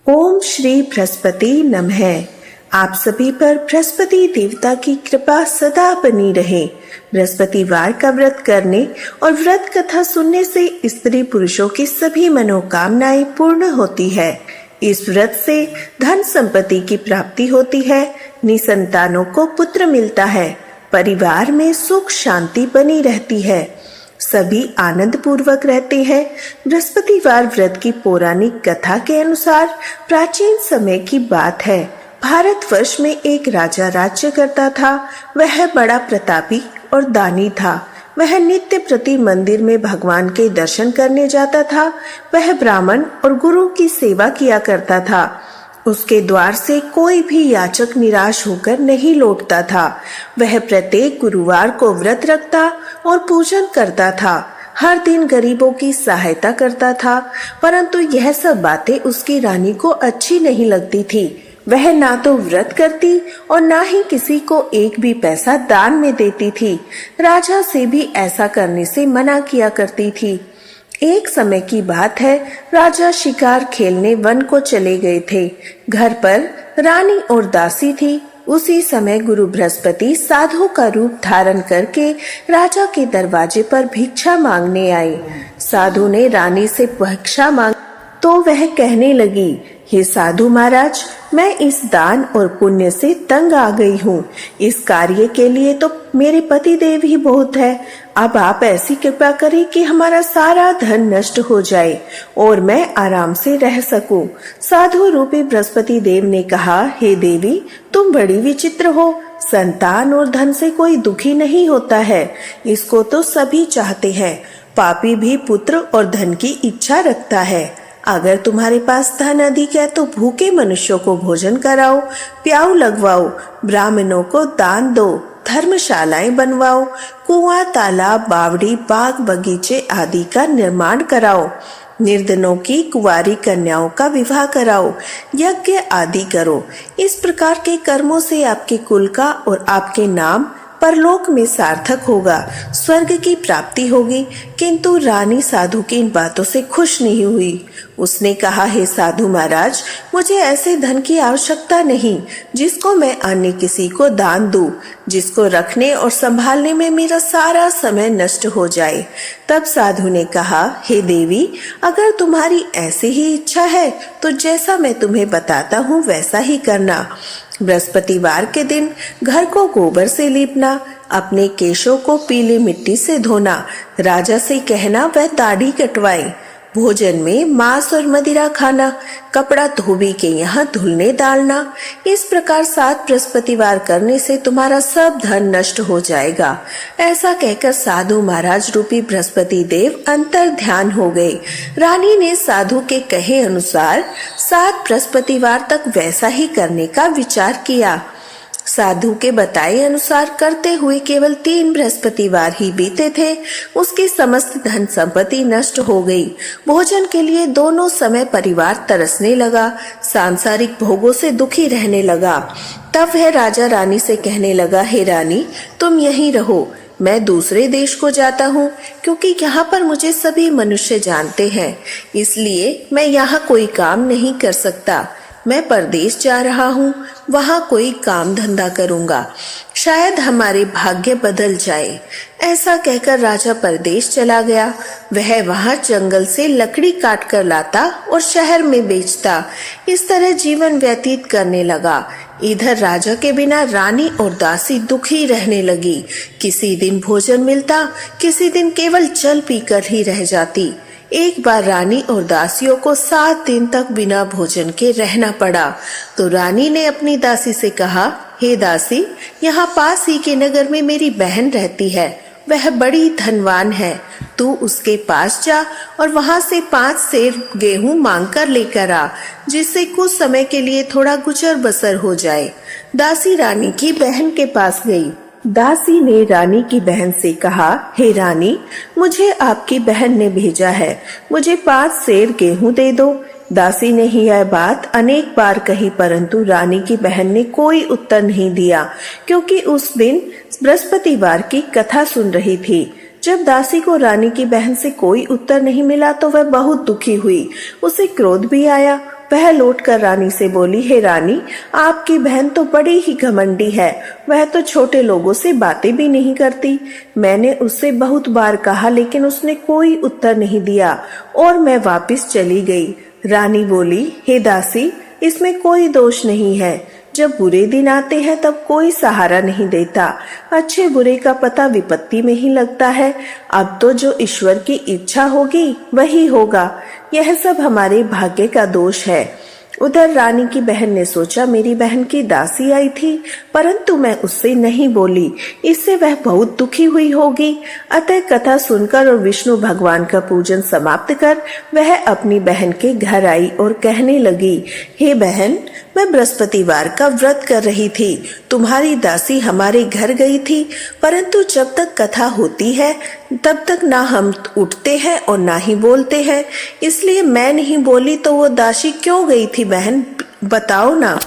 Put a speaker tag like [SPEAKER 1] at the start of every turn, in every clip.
[SPEAKER 1] ओम श्री बृहस्पति नमः। आप सभी पर बृहस्पति देवता की कृपा सदा बनी रहे। बृहस्पतिवार का व्रत करने और व्रत कथा सुनने से स्त्री पुरुषों की सभी मनोकामनाएं पूर्ण होती है। इस व्रत से धन संपत्ति की प्राप्ति होती है, निसंतानों को पुत्र मिलता है, परिवार में सुख शांति बनी रहती है, सभी आनंद पूर्वक रहते हैं। बृहस्पतिवार व्रत की पौराणिक कथा के अनुसार प्राचीन समय की बात है। भारतवर्ष में एक राजा राज्य करता था। वह बड़ा प्रतापी और दानी था। वह नित्य प्रति मंदिर में भगवान के दर्शन करने जाता था। वह ब्राह्मण और गुरु की सेवा किया करता था। उसके द्वार से कोई भी याचक निराश होकर नहीं लौटता था। वह प्रत्येक गुरुवार को व्रत रखता और पूजन करता था। हर दिन गरीबों की सहायता करता था, परंतु यह सब बातें उसकी रानी को अच्छी नहीं लगती थी। वह ना तो व्रत करती और ना ही किसी को एक भी पैसा दान में देती थी। राजा से भी ऐसा करने से मना किया करती थी। एक समय की बात है, राजा शिकार खेलने वन को चले गए थे। घर पर रानी और दासी थी। उसी समय गुरु बृहस्पति साधु का रूप धारण करके राजा के दरवाजे पर भिक्षा मांगने आए। साधु ने रानी से भिक्षा मांग तो वह कहने लगी, हे साधु महाराज, मैं इस दान और पुण्य से तंग आ गई हूँ। इस कार्य के लिए तो मेरे पति देव ही बहुत है। अब आप ऐसी कृपा करें कि हमारा सारा धन नष्ट हो जाए और मैं आराम से रह सकूं। साधु रूपी बृहस्पति देव ने कहा, हे देवी, तुम बड़ी विचित्र हो। संतान और धन से कोई दुखी नहीं होता है, इसको तो सभी चाहते हैं। पापी भी पुत्र और धन की इच्छा रखता है। अगर तुम्हारे पास धन अधिक है तो भूखे मनुष्यों को भोजन कराओ, प्याऊ लगवाओ, ब्राह्मणों को दान दो, धर्मशालाएं बनवाओ, कुआं, तालाब, बावड़ी, बाग बगीचे आदि का निर्माण कराओ, निर्धनों की कुंवारी कन्याओं का विवाह कराओ, यज्ञ आदि करो। इस प्रकार के कर्मों से आपके कुल का और आपके नाम परलोक में सार्थक होगा, स्वर्ग की प्राप्ति होगी। किंतु रानी साधु की इन बातों से खुश नहीं हुई। उसने कहा, हे साधु महाराज, मुझे ऐसे धन की आवश्यकता नहीं जिसको मैं अन्य किसी को दान दूं, जिसको रखने और संभालने में मेरा सारा समय नष्ट हो जाए। तब साधु ने कहा, हे देवी, अगर तुम्हारी ऐसी ही इच्छा है तो जैसा मैं तुम्हें बताता हूँ वैसा ही करना। बृहस्पतिवार के दिन घर को गोबर से लीपना, अपने केशों को पीली मिट्टी से धोना, राजा से कहना वह दाढ़ी कटवाए, भोजन में मांस और मदिरा खाना, कपड़ा धोबी के यहाँ धुलने डालना। इस प्रकार 7 बृहस्पतिवार करने से तुम्हारा सब धन नष्ट हो जाएगा। ऐसा कहकर साधु महाराज रूपी बृहस्पति देव अंतर ध्यान हो गए। रानी ने साधु के कहे अनुसार 7 बृहस्पतिवार तक वैसा ही करने का विचार किया। साधु के बताए अनुसार करते हुए केवल 3 बृहस्पतिवार ही बीते थे। उसकी समस्त धन संपत्ति नष्ट हो गई। भोजन के लिए दोनों समय परिवार तरसने लगा, सांसारिक भोगों से दुखी रहने लगा। तब वह राजा रानी से कहने लगा, हे रानी, तुम यहीं रहो, मैं दूसरे देश को जाता हूँ, क्योंकि यहाँ पर मुझे सभी मनुष्य जानते हैं, इसलिए मैं यहाँ कोई काम नहीं कर सकता। मैं परदेश जा रहा हूँ, वहाँ कोई काम धंधा करूँगा, शायद हमारे भाग्य बदल जाए। ऐसा कहकर राजा परदेश चला गया। वह वहाँ जंगल से लकड़ी काट कर लाता और शहर में बेचता। इस तरह जीवन व्यतीत करने लगा। इधर राजा के बिना रानी और दासी दुखी रहने लगी। किसी दिन भोजन मिलता, किसी दिन केवल जल पीकर ही रह जाती। एक बार रानी और दासियों को 7 दिन तक बिना भोजन के रहना पड़ा। तो रानी ने अपनी दासी से कहा, हे दासी, यहाँ पास ही के नगर में मेरी बहन रहती है, वह बड़ी धनवान है। तू उसके पास जा और वहाँ से 5 सेर गेहूं मांग कर लेकर आ, जिससे कुछ समय के लिए थोड़ा गुजर बसर हो जाए। दासी रानी की बहन के पास गई। दासी ने रानी की बहन से कहा, हे रानी, मुझे आपकी बहन ने भेजा है, मुझे 5 सेर गेहूं दे दो। दासी ने यह बात अनेक बार कही, परंतु रानी की बहन ने कोई उत्तर नहीं दिया, क्योंकि उस दिन बृहस्पतिवार की कथा सुन रही थी। जब दासी को रानी की बहन से कोई उत्तर नहीं मिला तो वह बहुत दुखी हुई। उसे क्रोध भी आया। वह लौटकर रानी से बोली, हे रानी, आपकी बहन तो बड़ी ही घमंडी है। वह तो छोटे लोगों से बातें भी नहीं करती। मैंने उससे बहुत बार कहा लेकिन उसने कोई उत्तर नहीं दिया और मैं वापस चली गई। रानी बोली, हे दासी, इसमें कोई दोष नहीं है। जब बुरे दिन आते हैं तब कोई सहारा नहीं देता। अच्छे बुरे का पता विपत्ति में ही लगता है। अब तो जो ईश्वर की इच्छा होगी वही होगा। यह सब हमारे भाग्य का दोष है। उधर रानी की बहन ने सोचा, मेरी बहन की दासी आई थी परंतु मैं उससे नहीं बोली, इससे वह बहुत दुखी हुई होगी। अतः कथा सुनकर और विष्णु भगवान का पूजन समाप्त कर वह अपनी बहन के घर आई और कहने लगी, हे बहन, मैं बृहस्पतिवार का व्रत कर रही थी। तुम्हारी दासी हमारे घर गई थी परंतु जब तक कथा होती है तब तक ना हम उठते हैं और ना ही बोलते हैं, इसलिए मैं नहीं बोली। तो वो दासी क्यों गई थी बहन, बताओ ना।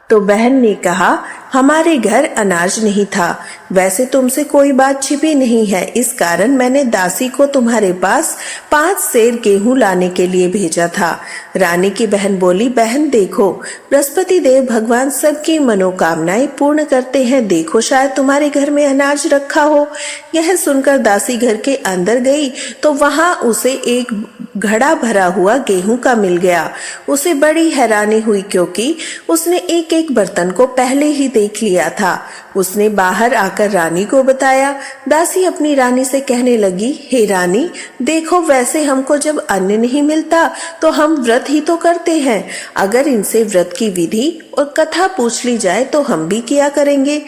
[SPEAKER 1] तो बहन ने कहा, हमारे घर अनाज नहीं था। वैसे तुमसे कोई बात छिपी नहीं है, इस कारण मैंने दासी को तुम्हारे पास 5 सेर गेहूं लाने के लिए भेजा था। रानी की बहन बोली, बहन देखो, बृहस्पति देव भगवान सबकी मनोकामनाएं पूर्ण करते हैं। देखो, शायद तुम्हारे घर में अनाज रखा हो। यह सुनकर दासी घर के अंदर गई तो वहां उसे एक घड़ा भरा हुआ गेहूं का मिल गया। उसे बड़ी हैरानी हुई क्योंकि उसने एक एक बर्तन को पहले ही देख लिया था। उसने बाहर आकर रानी को बताया। दासी अपनी रानी से कहने लगी, हे रानी, देखो, वैसे हमको जब अन्न नहीं मिलता तो हम व्रत ही तो करते हैं। अगर इनसे व्रत की विधि और कथा पूछ ली जाए तो हम भी किया करेंगे।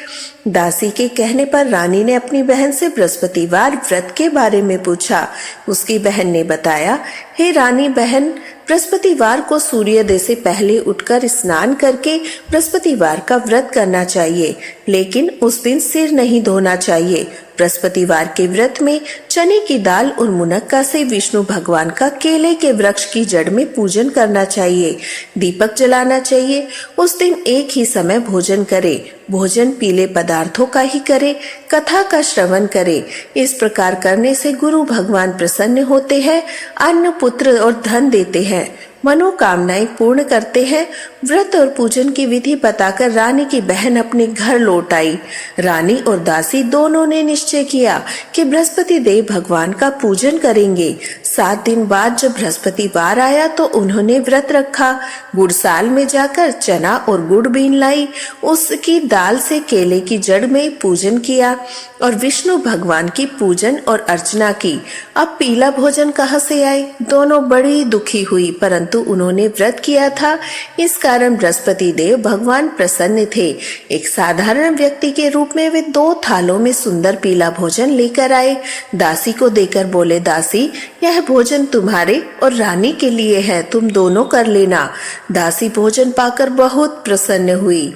[SPEAKER 1] दासी के कहने पर रानी ने अपनी बहन से बृहस्पतिवार व्रत के बारे में पूछा। उसकी बहन ने बताया, हे रानी बहन, बृहस्पतिवार को सूर्योदय से पहले उठकर स्नान करके बृहस्पतिवार का व्रत करना चाहिए, लेकिन उस दिन सिर नहीं धोना चाहिए। बृहस्पतिवार के व्रत में चने की दाल और मुनक्का से विष्णु भगवान का केले के वृक्ष की जड़ में पूजन करना चाहिए। दीपक जलाना चाहिए। उस दिन एक ही समय भोजन करे। भोजन पीले पदार्थों का ही करे। कथा का श्रवण करे। इस प्रकार करने से गुरु भगवान प्रसन्न होते हैं, अन्न, पुत्र और धन देते हैं, मनोकामनाएं पूर्ण करते हैं। व्रत और पूजन की विधि बताकर रानी की बहन अपने घर लौट आई। रानी और दासी दोनों ने निश्चय किया कि बृहस्पति देव भगवान का पूजन करेंगे। 7 दिन बाद जब बृहस्पतिवार आया तो उन्होंने व्रत रखा। गुड़साल में जाकर चना और गुड़ बीन लाई। उसकी दाल से केले की जड़ में पूजन किया और विष्णु भगवान की पूजन और अर्चना की। अब पीला भोजन कहाँ से आए? दोनों बड़ी दुखी हुई, परंतु उन्होंने व्रत किया था, इस कारण बृहस्पति देव भगवान प्रसन्न थे। एक साधारण व्यक्ति के रूप में वे 2 थालों में सुंदर पीला भोजन लेकर आए। दासी को देकर बोले, दासी, यह भोजन तुम्हारे और रानी के लिए है, तुम दोनों कर लेना। दासी भोजन पाकर बहुत प्रसन्न हुई।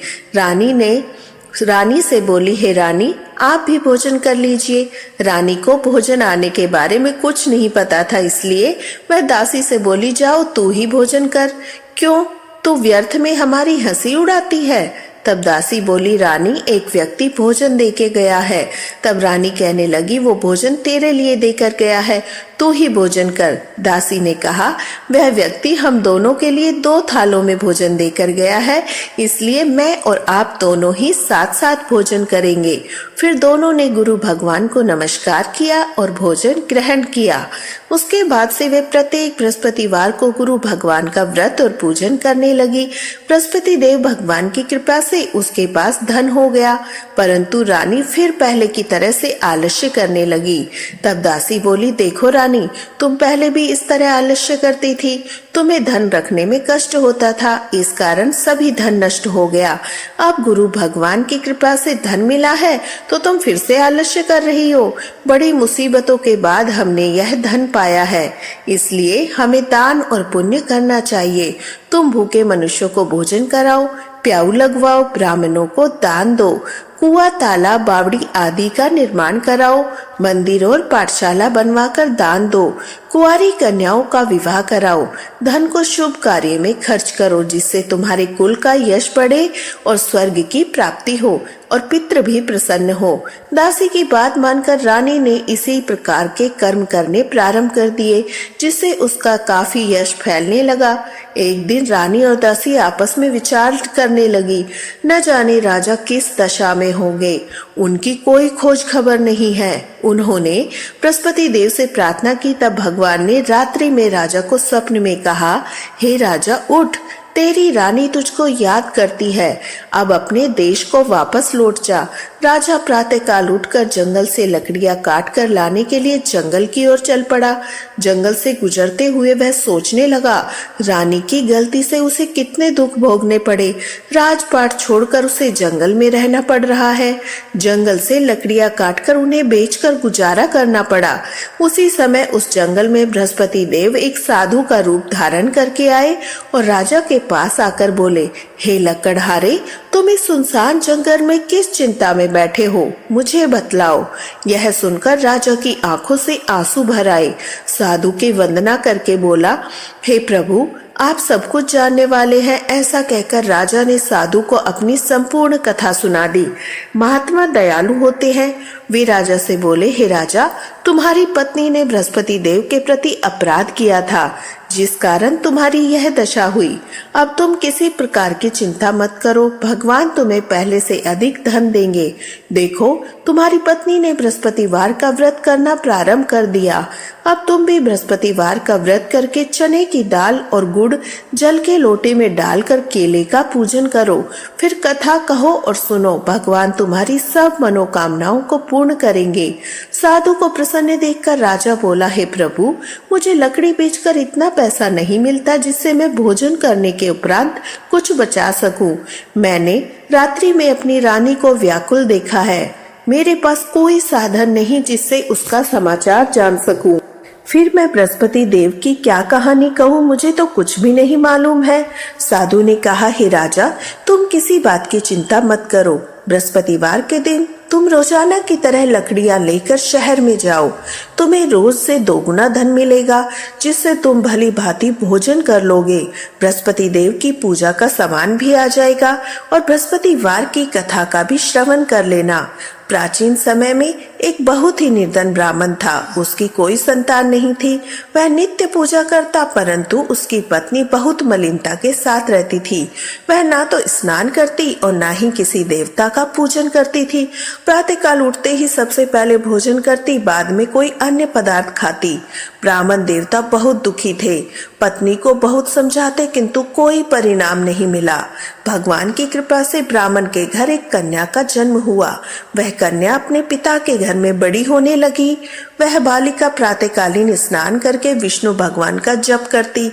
[SPEAKER 1] रानी से बोली, हे रानी, आप भी भोजन कर लीजिए। रानी को भोजन आने के बारे में कुछ नहीं पता था, इसलिए वह दासी से बोली, जाओ तू ही भोजन कर। क्यों, तू व्यर्थ में हमारी हंसी उड़ाती है? तब दासी बोली, रानी, एक व्यक्ति भोजन देके गया है। तब रानी कहने लगी, वो भोजन तेरे लिए देकर गया है, तू ही भोजन कर। दासी ने कहा, वह व्यक्ति हम दोनों के लिए 2 थालों में भोजन देकर गया है, इसलिए मैं और आप दोनों ही साथ साथ भोजन करेंगे। फिर दोनों ने गुरु भगवान को नमस्कार किया और भोजन ग्रहण किया। उसके बाद से वे प्रत्येक बृहस्पतिवार को गुरु भगवान का व्रत और पूजन करने लगी। बृहस्पति देव भगवान की कृपा से उसके पास धन हो गया, परंतु रानी फिर पहले की तरह से आलस्य करने लगी। तब दासी बोली, देखो रानी, तुम पहले भी इस तरह आलस्य करती थी, तुम्हें धन रखने में कष्ट होता था, इस कारण सभी धन नष्ट हो गया। अब गुरु भगवान की कृपा से धन मिला है तो तुम फिर से आलस्य कर रही हो। बड़ी मुसीबतों के बाद हमने यह धन पाया है, इसलिए हमें दान और पुण्य करना चाहिए। तुम भूखे मनुष्यों को भोजन कराओ, प्याऊ लगवाओ, ब्राह्मणों को दान दो, कुआं, तालाब, बावड़ी आदि का निर्माण कराओ, मंदिर और पाठशाला बनवाकर दान दो, कुंवारी कन्याओं का विवाह कराओ, धन को शुभ कार्य में खर्च करो, जिससे तुम्हारे कुल का यश बढ़े और स्वर्ग की प्राप्ति हो और पितृ भी प्रसन्न हो। दासी की बात मानकर रानी ने इसी प्रकार के कर्म करने प्रारंभ कर दिए, जिससे उसका काफी यश फैलने लगा। एक दिन रानी और दासी आपस में विचार करने लगी, न जाने राजा किस दशा में होंगे, उनकी कोई खोज खबर नहीं है। उन्होंने बृहस्पति देव से प्रार्थना की, तब भगवान ने रात्रि में राजा को स्वप्न में कहा, हे राजा उठ, तेरी रानी तुझको याद करती है, अब अपने देश को वापस लौट जा। राजा प्रातःकाल उठकर जंगल से लकड़ियां काट कर लाने के लिए जंगल की ओर चल पड़ा। जंगल से गुजरते हुए वह सोचने लगा, रानी की गलती से उसे कितने दुख भोगने पड़े। राजपाट छोड़कर उसे जंगल में रहना पड़ रहा है। जंगल से लकड़ियां काटकर उन्हें बेचकर गुजारा करना पड़ा। उसी समय उस जंगल में बृहस्पति देव एक साधु का रूप धारण करके आए और राजा के पास आकर बोले, हे लकड़हारे, तुम इस सुनसान जंगल में किस चिंता में बैठे हो, मुझे बतलाओ। यह सुनकर राजा की आंखों से आंसू भर आए। साधु की वंदना करके बोला, हे प्रभु, आप सब कुछ जानने वाले हैं। ऐसा कहकर राजा ने साधु को अपनी संपूर्ण कथा सुना दी। महात्मा दयालु होते हैं। वे राजा से बोले, हे राजा, तुम्हारी पत्नी ने बृहस्पति देव के प्रति अपराध किया था, जिस कारण तुम्हारी यह दशा हुई। अब तुम किसी प्रकार की चिंता मत करो, भगवान तुम्हें पहले से अधिक धन देंगे। देखो, तुम्हारी पत्नी ने बृहस्पतिवार का व्रत करना प्रारंभ कर दिया। अब तुम भी बृहस्पतिवार का व्रत करके चने की दाल और गुड़ जल के लोटे में डालकर केले का पूजन करो। फिर कथा कहो और सुनो, भगवान तुम्हारी सब मनोकामनाओं को पूर्ण करेंगे। साधु को प्रसन्न देखकर राजा बोला, हे प्रभु, मुझे लकड़ी बेचकर इतना पैसा नहीं मिलता जिससे मैं भोजन करने के उपरांत कुछ बचा सकूं। मैंने रात्रि में अपनी रानी को व्याकुल देखा है। मेरे पास कोई साधन नहीं जिससे उसका समाचार जान सकूं। फिर मैं बृहस्पति देव की क्या कहानी कहूँ, मुझे तो कुछ भी नहीं मालूम है। साधु ने कहा, हे राजा, तुम किसी बात की चिंता मत करो। बृहस्पतिवार के दिन तुम रोजाना की तरह लकड़ियां लेकर शहर में जाओ। तुम्हें रोज से 2 गुना धन मिलेगा, जिससे तुम भली भांति भोजन कर लोगे। बृहस्पति देव की पूजा का सामान भी आ जाएगा और बृहस्पतिवार की कथा का भी श्रवण कर लेना। प्राचीन समय में एक बहुत ही निर्धन ब्राह्मण था। उसकी कोई संतान नहीं थी। वह नित्य पूजा करता, परंतु उसकी पत्नी बहुत मलिनता के साथ रहती थी। वह ना तो स्नान करती और ना ही किसी देवता का पूजन करती थी। प्रातःकाल उठते ही सबसे पहले भोजन करती, बाद में कोई अन्य पदार्थ खाती। ब्राह्मण देवता बहुत दुखी थे। पत्नी को बहुत समझाते, किंतु कोई परिणाम नहीं मिला। भगवान की कृपा से ब्राह्मण के घर एक कन्या का जन्म हुआ। वह कन्या अपने पिता के घर में बड़ी होने लगी। वह बालिका प्रातःकालीन स्नान करके विष्णु भगवान का जप करती।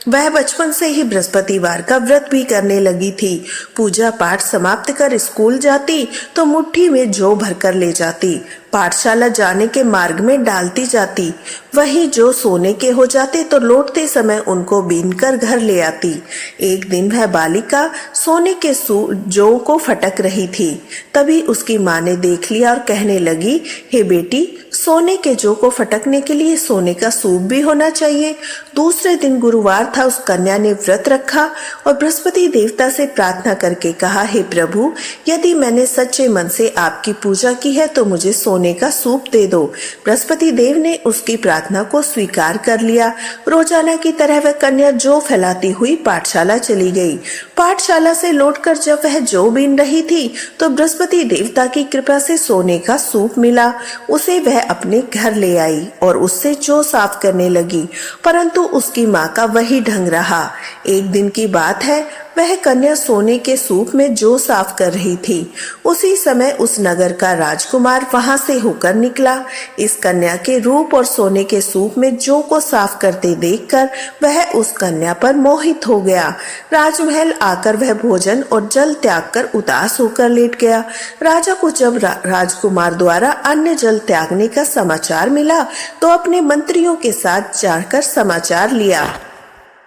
[SPEAKER 1] वह बचपन से ही बृहस्पतिवार का व्रत भी करने लगी थी। पूजा पाठ समाप्त कर स्कूल जाती तो मुट्ठी में जौ भरकर ले जाती। पाठशाला जाने के मार्ग में डालती जाती। वही जो सोने के हो जाते तो लौटते समय उनको बीनकर घर ले आती। एक दिन वह बालिका सोने के जौ को फटक रही थी। तभी उसकी माँ ने देख लिया और कहने लगी, हे बेटी, सोने के जौ को फटकने के लिए सोने का सूप भी होना चाहिए। दूसरे दिन गुरुवार था। उस कन्या ने व्रत रखा और बृहस्पति देवता से प्रार्थना करके कहा, हे प्रभु, यदि मैंने सच्चे मन से आपकी पूजा की है तो मुझे सोने का सूप दे दो। बृहस्पति देव ने उसकी प्रार्थना को स्वीकार कर लिया। रोजाना की तरह वह कन्या जौ फैलाती हुई पाठशाला चली गई। पाठशाला से लौटकर जब वह जौ बीन रही थी तो बृहस्पति देवता की कृपा से सोने का सूप मिला। उसे वह अपने घर ले आई और उससे जौ साफ करने लगी, परंतु उसकी माँ का वही ढंग रहा। एक दिन की बात है, वह कन्या सोने के सूप में जौ साफ कर रही थी। उसी समय उस नगर का राजकुमार वहां से होकर निकला। इस कन्या के रूप और सोने के सूप में जौ को साफ करते देखकर वह उस कन्या पर मोहित हो गया। राजमहल आकर वह भोजन और जल त्याग कर उदास होकर लेट गया। राजा को जब राजकुमार द्वारा अन्य जल त्यागने का समाचार मिला तो अपने मंत्रियों के साथ जाकर समाचार लिया।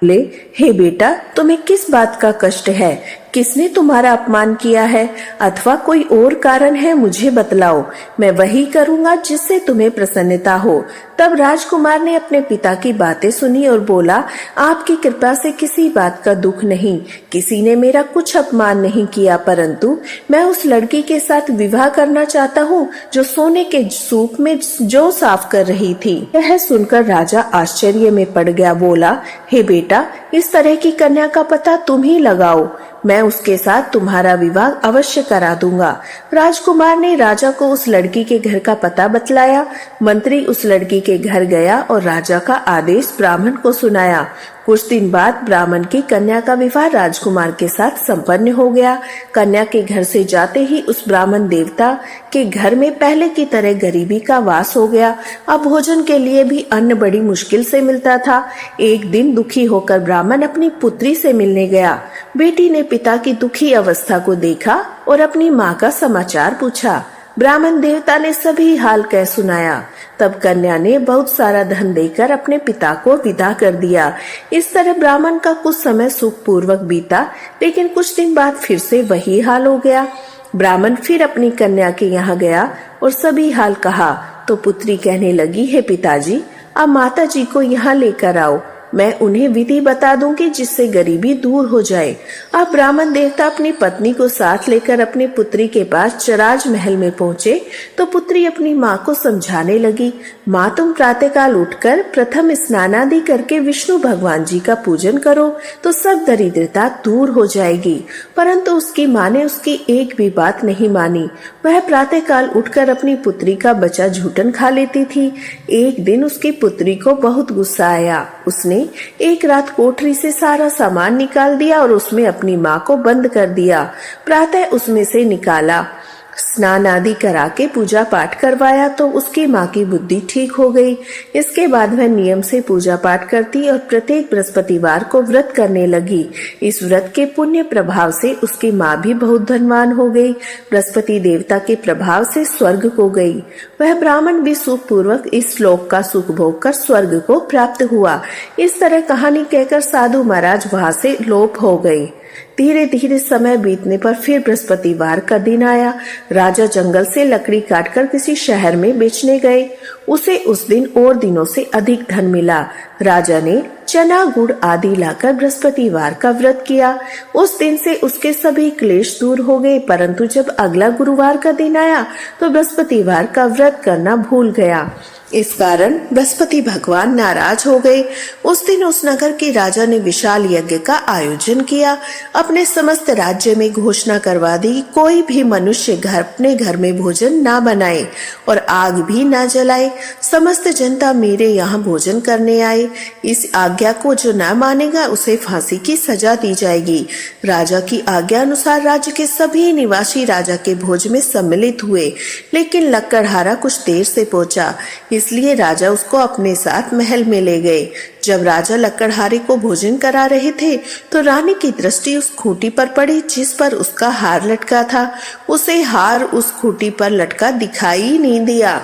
[SPEAKER 1] बोले, हे बेटा, तुम्हें किस बात का कष्ट है? किसने तुम्हारा अपमान किया है अथवा कोई और कारण है? मुझे बतलाओ, मैं वही करूंगा जिससे तुम्हें प्रसन्नता हो। तब राजकुमार ने अपने पिता की बातें सुनी और बोला, आपकी कृपा से किसी बात का दुख नहीं, किसी ने मेरा कुछ अपमान नहीं किया, परंतु मैं उस लड़की के साथ विवाह करना चाहता हूँ जो सोने के सूप में जौ साफ कर रही थी। यह सुनकर राजा आश्चर्य में पड़ गया। बोला, हे बेटा, इस तरह की कन्या का पता तुम ही लगाओ, मैं उसके साथ तुम्हारा विवाह अवश्य करा दूंगा। राजकुमार ने राजा को उस लड़की के घर का पता बतलाया। मंत्री उस लड़की के घर गया और राजा का आदेश ब्राह्मण को सुनाया। कुछ दिन बाद ब्राह्मण की कन्या का विवाह राजकुमार के साथ संपन्न हो गया। कन्या के घर से जाते ही उस ब्राह्मण देवता के घर में पहले की तरह गरीबी का वास हो गया। अब भोजन के लिए भी अन्न बड़ी मुश्किल से मिलता था। एक दिन दुखी होकर ब्राह्मण अपनी पुत्री से मिलने गया। बेटी ने पिता की दुखी अवस्था को देखा और अपनी माँ का समाचार पूछा। ब्राह्मण देवता ने सभी हाल कह सुनाया। तब कन्या ने बहुत सारा धन देकर अपने पिता को विदा कर दिया। इस तरह ब्राह्मण का कुछ समय सुखपूर्वक बीता, लेकिन कुछ दिन बाद फिर से वही हाल हो गया। ब्राह्मण फिर अपनी कन्या के यहाँ गया और सभी हाल कहा तो पुत्री कहने लगी, हे पिताजी, अब माता जी को यहाँ लेकर आओ, मैं उन्हें विधि बता दूंगी जिससे गरीबी दूर हो जाए। अब ब्राह्मण देवता अपनी पत्नी को साथ लेकर अपनी पुत्री के पास चराज महल में पहुँचे तो पुत्री अपनी माँ को समझाने लगी, माँ तुम प्रातःकाल उठकर प्रथम स्नान आदि करके विष्णु भगवान जी का पूजन करो तो सब दरिद्रता दूर हो जाएगी। परंतु उसकी माँ ने उसकी एक भी बात नहीं मानी। वह प्रातःकाल उठकर अपनी पुत्री का बचा झूठन खा लेती थी। एक दिन उसकी पुत्री को बहुत गुस्सा आया। उसने एक रात कोठरी से सारा सामान निकाल दिया और उसमें अपनी माँ को बंद कर दिया। प्रातः उसमें से निकाला, स्नान आदि करा के पूजा पाठ करवाया तो उसकी माँ की बुद्धि ठीक हो गई। इसके बाद वह नियम से पूजा पाठ करती और प्रत्येक बृहस्पतिवार को व्रत करने लगी। इस व्रत के पुण्य प्रभाव से उसकी माँ भी बहुत धनवान हो गई। बृहस्पति देवता के प्रभाव से स्वर्ग को गई। वह ब्राह्मण भी सुखपूर्वक इस श्लोक का सुख भोग कर स्वर्ग को प्राप्त हुआ। इस तरह कहानी कहकर साधु महाराज वहाँ से लोप हो गए। धीरे धीरे समय बीतने पर फिर बृहस्पतिवार का दिन आया। राजा जंगल से लकड़ी काटकर किसी शहर में बेचने गए। उसे उस दिन और दिनों से अधिक धन मिला। राजा ने चना गुड़ आदि लाकर बृहस्पतिवार का व्रत किया। उस दिन से उसके सभी क्लेश दूर हो गए। परंतु जब अगला गुरुवार का दिन आया तो बृहस्पतिवार का व्रत करना भूल गया। इस कारण बृहस्पति भगवान नाराज हो गए। उस दिन उस नगर के राजा ने विशाल यज्ञ का आयोजन किया। अपने समस्त राज्य में घोषणा करवा दी, कोई भी मनुष्य अपने घर में भोजन ना बनाए और आग भी ना जलाए। समस्त जनता मेरे यहाँ भोजन करने आए। इस आज्ञा को जो ना मानेगा उसे फांसी की सजा दी जाएगी। राजा की आज्ञा अनुसार राज्य के सभी निवासी राजा के भोज में सम्मिलित हुए, लेकिन लक्कड़हारा कुछ देर से पहुंचा, इसलिए राजा उसको अपने साथ महल में ले गए। जब राजा लक्कड़हारे को भोजन करा रहे थे तो रानी की दृष्टि उस खूंटी पर पड़ी जिस पर उसका हार लटका था। उसे हार उस खूंटी पर लटका दिखाई नहीं दिया।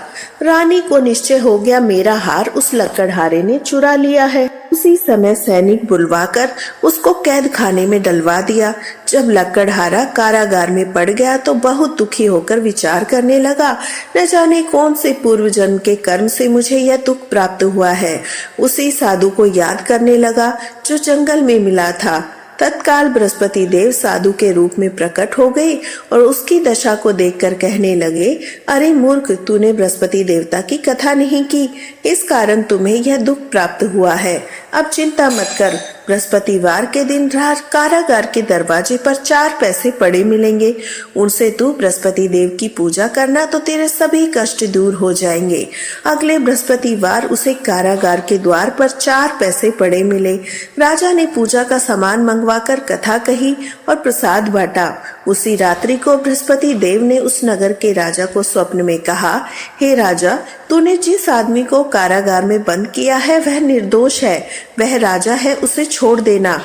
[SPEAKER 1] रानी को निश्चय हो गया, मेरा हार उस लक्कड़हारे ने चुरा लिया है। उसी समय सैनिक बुलवाकर उसको कैद खाने में डलवा दिया। जब लक्कड़हारा कारागार में पड़ गया तो बहुत दुखी होकर विचार करने लगा, न जाने कौन से पूर्व जन्म के कर्म से मुझे यह दुख प्राप्त हुआ है। उसी साधु को याद करने लगा जो जंगल में मिला था। तत्काल बृहस्पति देव साधु के रूप में प्रकट हो गए और उसकी दशा को देखकर कहने लगे, अरे मूर्ख, तूने बृहस्पति देवता की कथा नहीं की, इस कारण तुम्हें यह दुख प्राप्त हुआ है। अब चिंता मत कर, बृहस्पतिवार के दिन कारागार के दरवाजे पर 4 पैसे पड़े मिलेंगे, उनसे तू बृहस्पति देव की पूजा करना तो तेरे सभी कष्ट दूर हो जाएंगे। अगले बृहस्पतिवार उसे कारागार के द्वार पर 4 पैसे पड़े मिले। राजा ने पूजा का सामान मंगवाकर कथा कही और प्रसाद बांटा। उसी रात्रि को बृहस्पति देव ने उस नगर के राजा को स्वप्न में कहा, हे राजा, तूने जिस आदमी को कारागार में बंद किया है वह निर्दोष है, वह राजा है, उसे छोड़ देना।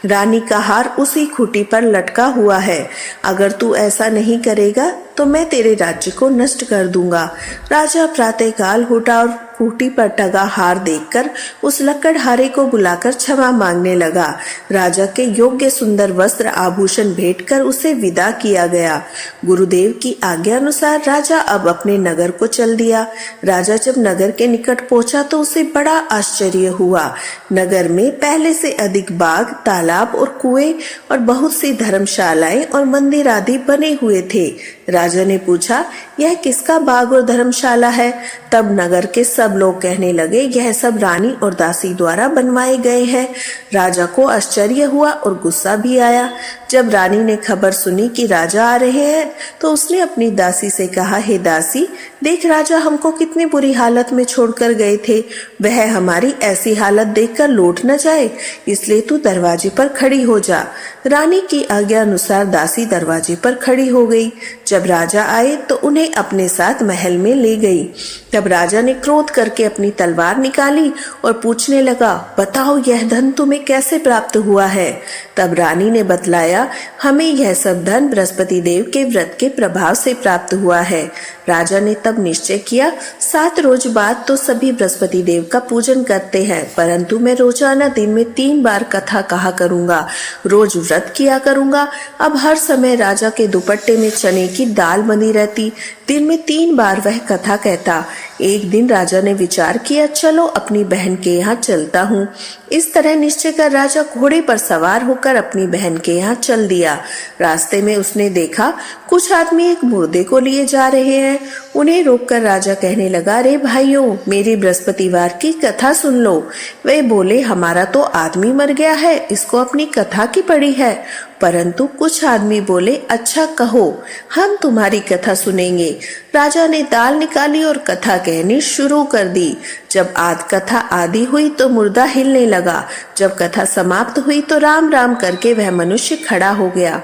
[SPEAKER 1] रानी का हार उसी खूंटी पर लटका हुआ है। अगर तू ऐसा नहीं करेगा तो मैं तेरे राज्य को नष्ट कर दूंगा। राजा प्रातःकाल उठा और खूंटी पर टंगा हार देखकर उस लकड़हारे को बुलाकर क्षमा मांगने लगा। राजा के योग्य सुंदर वस्त्र आभूषण भेंट कर उसे विदा किया गया। गुरुदेव की आज्ञा अनुसार राजा अब अपने नगर को चल दिया। राजा जब नगर के निकट पहुंचा तो उसे बड़ा आश्चर्य हुआ। नगर में पहले से अधिक बाग, तालाब और कुएं और बहुत सी धर्मशालाएं और मंदिर आदि बने हुए थे। राजा ने पूछा, यह किसका बाग और धर्मशाला है? तब नगर के सब लोग कहने लगे, यह सब रानी और दासी द्वारा बनवाए गए हैं। राजा को आश्चर्य हुआ और गुस्सा भी आया। जब रानी ने खबर सुनी कि राजा आ रहे हैं तो उसने अपनी दासी से कहा, हे दासी, देख राजा हमको कितनी बुरी हालत में छोड़कर गए थे। वह हमारी ऐसी हालत देखकर लौट न जाए, इसलिए तू दरवाजे पर खड़ी हो जा। रानी की आज्ञा अनुसार दासी दरवाजे पर खड़ी हो गई। जब राजा आए तो उन्हें अपने साथ महल में ले गई। तब राजा ने क्रोध करके अपनी तलवार निकाली और पूछने लगा, बताओ यह धन तुम्हें कैसे प्राप्त हुआ है? तब रानी ने बतलाया, हमें यह सब धन बृहस्पति देव के व्रत के प्रभाव से प्राप्त हुआ है। राजा ने तब निश्चय किया, 7 रोज बाद तो सभी बृहस्पति देव का पूजन करते हैं, परंतु मैं रोजाना दिन में 3 बार कथा कहा करूंगा, रोज व्रत किया करूंगा। अब हर समय राजा के दुपट्टे में चने की दाल बनी रहती। दिन में 3 बार वह कथा कहता। एक दिन राजा ने विचार किया, चलो अपनी बहन के यहाँ चलता हूँ। इस तरह निश्चय कर राजा घोड़े पर सवार होकर अपनी बहन के यहाँ चल दिया। रास्ते में उसने देखा कुछ आदमी एक मुर्दे को लिए जा रहे हैं। उन्हें रोककर राजा कहने लगा, रे भाइयों, मेरी बृहस्पतिवार की कथा सुन लो। वे बोले, हमारा तो आदमी मर गया है, इसको अपनी कथा की पड़ी है। परंतु कुछ आदमी बोले, अच्छा कहो, हम तुम्हारी कथा सुनेंगे। राजा ने दाल निकाली और कथा कहनी शुरू कर दी। जब कथा आदि हुई तो मुर्दा हिलने लगा। जब कथा समाप्त हुई तो राम राम करके वह मनुष्य खड़ा हो गया।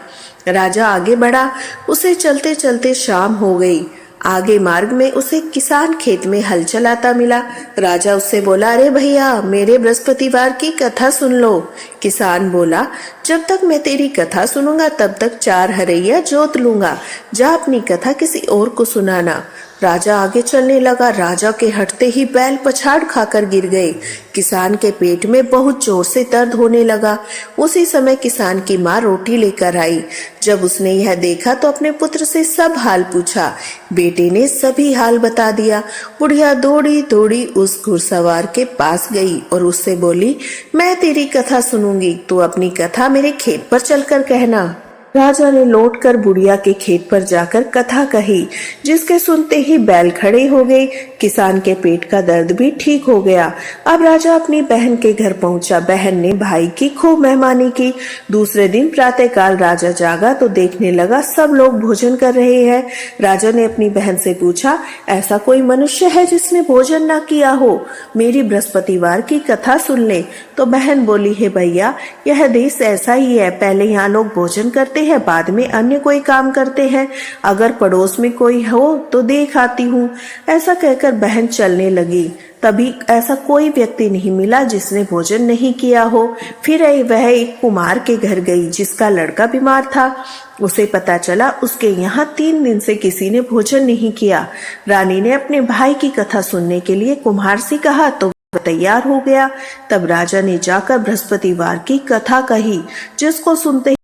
[SPEAKER 1] राजा आगे बढ़ा। उसे चलते चलते शाम हो गई। आगे मार्ग में उसे किसान खेत में हल चलाता मिला। राजा उससे बोला, अरे भैया, मेरे बृहस्पतिवार की कथा सुन लो। किसान बोला, जब तक मैं तेरी कथा सुनूंगा तब तक 4 हरैया जोत लूंगा। जा अपनी कथा किसी और को सुनाना। राजा आगे चलने लगा। राजा के हटते ही बैल पछाड़ खाकर गिर गए। किसान के पेट में बहुत जोर से दर्द होने लगा। उसी समय किसान की माँ रोटी लेकर आई। जब उसने यह देखा तो अपने पुत्र से सब हाल पूछा। बेटे ने सभी हाल बता दिया। बुढ़िया दौड़ी दौड़ी उस घुड़सवार के पास गई और उससे बोली, मैं तेरी कथा सुनूंगी, तू अपनी कथा मेरे खेत पर चलकर कहना। राजा ने लौटकर बुढ़िया के खेत पर जाकर कथा कही, जिसके सुनते ही बैल खड़े हो गए। किसान के पेट का दर्द भी ठीक हो गया। अब राजा अपनी बहन के घर पहुंचा। बहन ने भाई की खूब मेहमानी की। दूसरे दिन प्रातःकाल राजा जागा तो देखने लगा सब लोग भोजन कर रहे हैं। राजा ने अपनी बहन से पूछा, ऐसा कोई मनुष्य है जिसने भोजन न किया हो? मेरी बृहस्पतिवार की कथा सुन ले। तो बहन बोली, हे भैया, यह देश ऐसा ही है, पहले यहाँ लोग भोजन करते हैं, बाद में अन्य कोई काम करते हैं। अगर पड़ोस में कोई हो तो देख आती हूँ। ऐसा कहकर बहन चलने लगी। तभी ऐसा कोई व्यक्ति नहीं मिला जिसने भोजन नहीं किया हो। फिर वह एक कुम्हार के घर गई जिसका लड़का बीमार था। उसे पता चला उसके यहाँ 3 दिन से किसी ने भोजन नहीं किया। रानी ने अपने भाई की कथा सुनने के लिए कुम्हार से कहा तो तैयार हो गया। तब राजा ने जाकर बृहस्पतिवार की कथा कही, जिसको सुनते